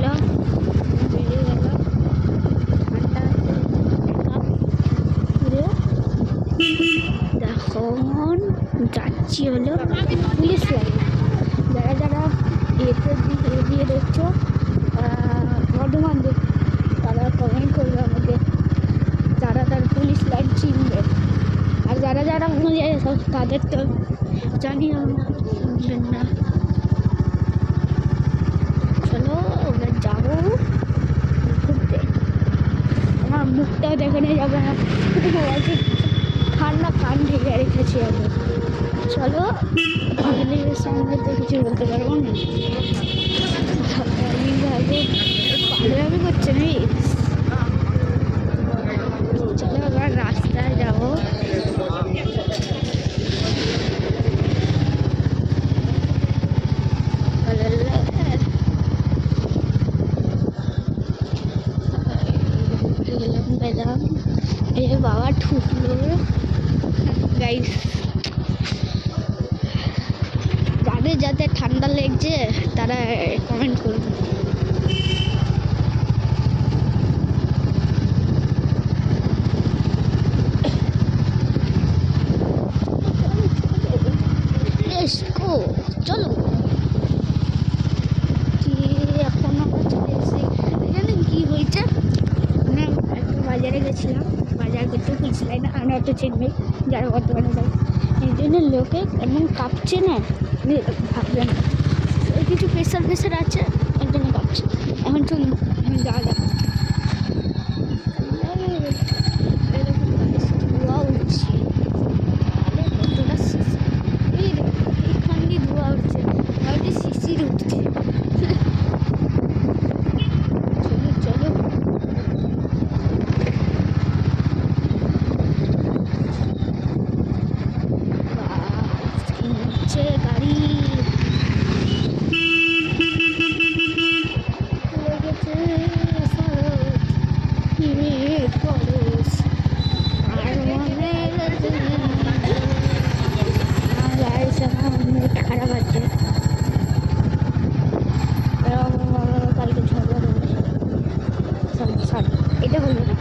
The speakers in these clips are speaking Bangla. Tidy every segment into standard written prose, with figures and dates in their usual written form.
হলো, বেরিয়ে গেল। দেখো যাচ্ছি হলো পুলিশ লাইন। যারা যারা এতে দিয়ে দেখছো বর্ধমান দিক, তারা কমেন্ট করবে আমাকে, যারা তার পুলিশ লাইন চিনবে। আর যারা যারা ভুলে যায় তাদের তো জানিও না। চলো ওরা যাবো ঘুরতে। আমার মুখটাও দেখানো যাবে না, ঠান্ডা কান ঢেকে রেখেছি আমি। চলো ফ্যামিলির সামনে তো কিছু বলতে পারবো না, পাগলামি করছে নাকি। চলো আবার রাস্তায় যাবো। পেলাম এই বাবা ঠুকলো গাইস। যাদের যাদের ঠান্ডা লেগছে তারা কমেন্ট করবে। চলো এখন আমরা চলে এসেছি। এখানে কি হয়েছে, মানে একটা বাজারে গেছিলাম, বাজার করতে পুলিশ লাইনে আর অত চিনবে যারা বর্তমানে যায়, এই জন্য লোকে এমন কাঁপছে না, ভাববেন কিছু প্রেশার আছে এর জন্য কাঁপছে। এখন চলুন এখন যাওয়া যাক। ধোয়া উঠছে, কতটা এইখান দিয়ে ধোয়া উঠছে, হয়তো শিশির উঠছে। চলো গাড়ি খারাপ আছে। কালকে ঝগড়া এটা হলো না।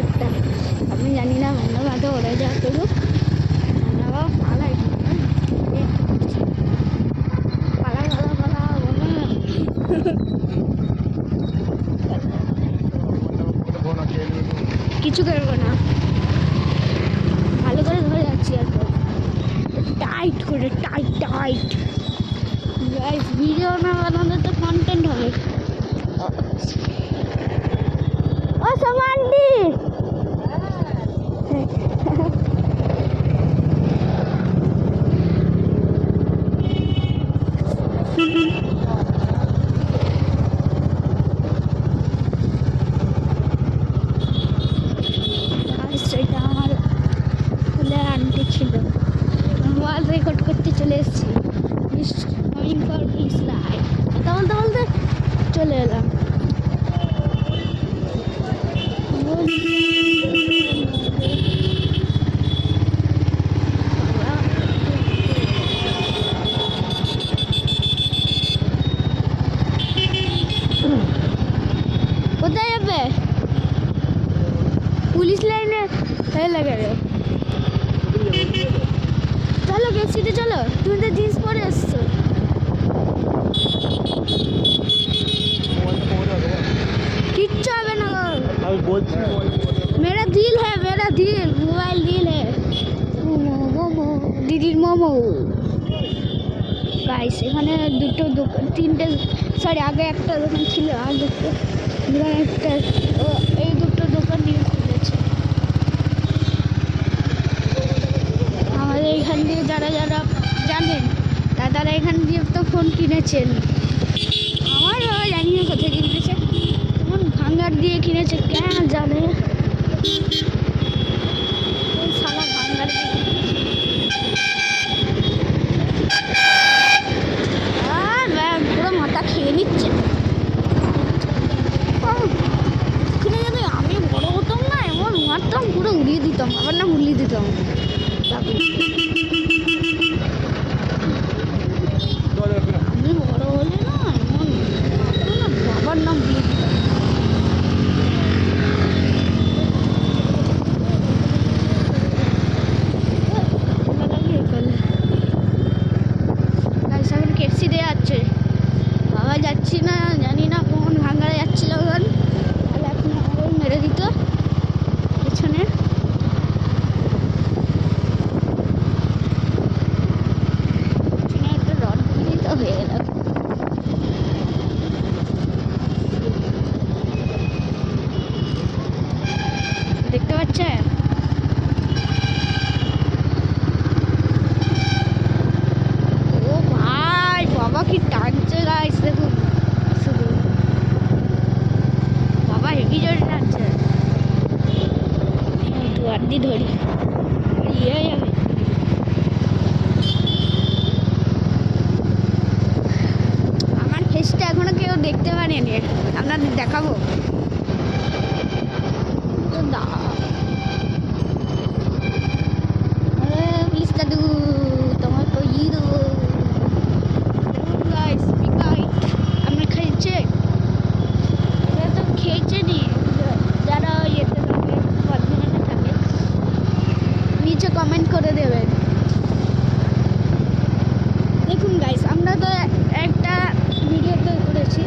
একটা আমি জানি না, অন্য মাঠে ওরা যা করুক পালাই কিছু করবো না, ভালো করে ধরে যাচ্ছি আর টাইট করে টাইট ভিডিও না বানালে তো কন্টেন্ট হবে। ও সমান্তি সেটা আমার ফুলের আন্টি ছিল, মোবাইল রেকর্ড করতে চলে এসেছি। কথা বলতে বলতে চলে এলাম। কোথায় যাবে? পুলিশ লাইনে লাগে রে। চলো গেছিতে চলো, তুমি তো জিন্স পরে এসছো। কিচ্ছু হবে না, मेरा दिल है, मेरा दिल मोबाइल दिल है। মোমো দিদির মোমো গাইস। এখানে দুটো দোকান, তিনটে, সরি আগে একটা দোকান ছিল, আর দুটো একটা, এই দুটো দোকান নিয়ে খুলেছে। আমাদের এখান দিয়ে যারা যারা জানেন তারা এখান দিয়ে তো ফোন কিনেছেন। আমার বাবা জানি না কোথায় কিনেছে, তখন ভাঙ্গার দিয়ে কিনেছে, কেন জানে সালা ভাঙ্গার দিয়ে। আর পুরো মাথা খেয়ে নিচ্ছে। আমি বড় হতাম না, এমন মারতাম পুরো উড়িয়ে দিতাম। দিতাম, বাবার নাম ভুলিয়ে দিতাম। আমি বড় হলে না এমন না, বাবার নাম ভুলিয়ে দিতাম। কেএফসি দিয়ে যাচ্ছে, বাবা যাচ্ছি না, জানি না কোন ভাঙারে যাচ্ছিল, তাহলে এখন আমারও মেরে দিত পেছনে। একটা রড দিয়ে দিতে হয়ে গেল। দেখতে পাচ্ছেন? ও ভাই, বাবা কি টানছে গাইস, দেখুন শুধু, বাবা হেভি জোরে টানছে। দুয়ার দিয়ে ধরি, ইয়ে যাবে। আমার ফেসটা এখনো কেউ দেখতে পারেনি, আপনাদের দেখাবো। পুলিশ দাদু তোমার তো হিরো। আমরা খেয়েছে, এরা তো খেয়েছে নি, যারা ইয়েতে থাকে, বর্ধমানে থাকে, নিচে কমেন্ট করে দেবেন। দেখুন গাইস, আমরা তো একটা ভিডিও তৈরি করেছি,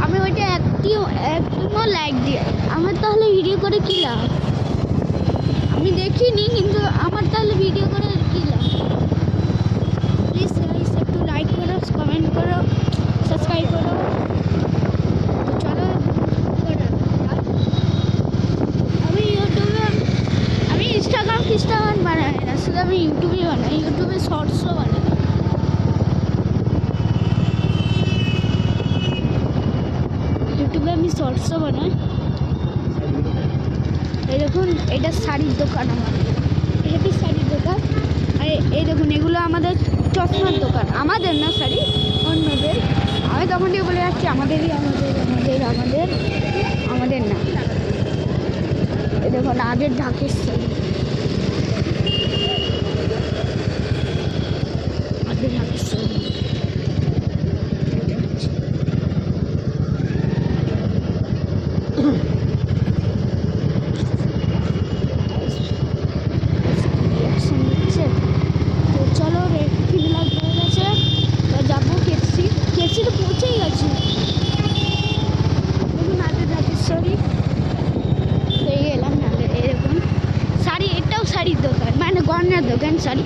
আমি ওইটা একটিও লাইক দিয়ে, আমার তাহলে ভিডিও করে কী লাভ? আমি দেখিনি, কিন্তু আমার তাহলে ভিডিও করে কী লাভ? প্লিজ গাইস একটু লাইক করো, কমেন্ট করো, সাবস্ক্রাইব করো। চলো, আমি ইউটিউবে, আমি ইনস্টাগ্রাম বানাই না, শুধু আমি ইউটিউবে বানাই, ইউটিউবে শর্টসও বানাই। ইউটিউবে আমি শর্টসও বানাই। এই দেখুন, এটা শাড়ির দোকান, আমার হেভি শাড়ির দোকান। আর এই দেখুন, এগুলো আমাদের চশমার দোকান, আমাদের না শাড়ি, অন্যদের। আমি তখন দিয়ে বলে যাচ্ছি আমাদেরই, আমাদের না। এই দেখুন, আগের ঢাকের শাড়ি, আগের ঢাকের শাড়ি। তো চলো, ফিল্ম হয়ে গেছে, তো যাবো কেএফসি তো পৌঁছেই গেছি। দেখুন আগের ঢাকের শাড়ি পেয়ে গেলাম, এরকম শাড়ি, এটাও শাড়ির দোকান, মানে গয়নার দোকান, শাড়ি।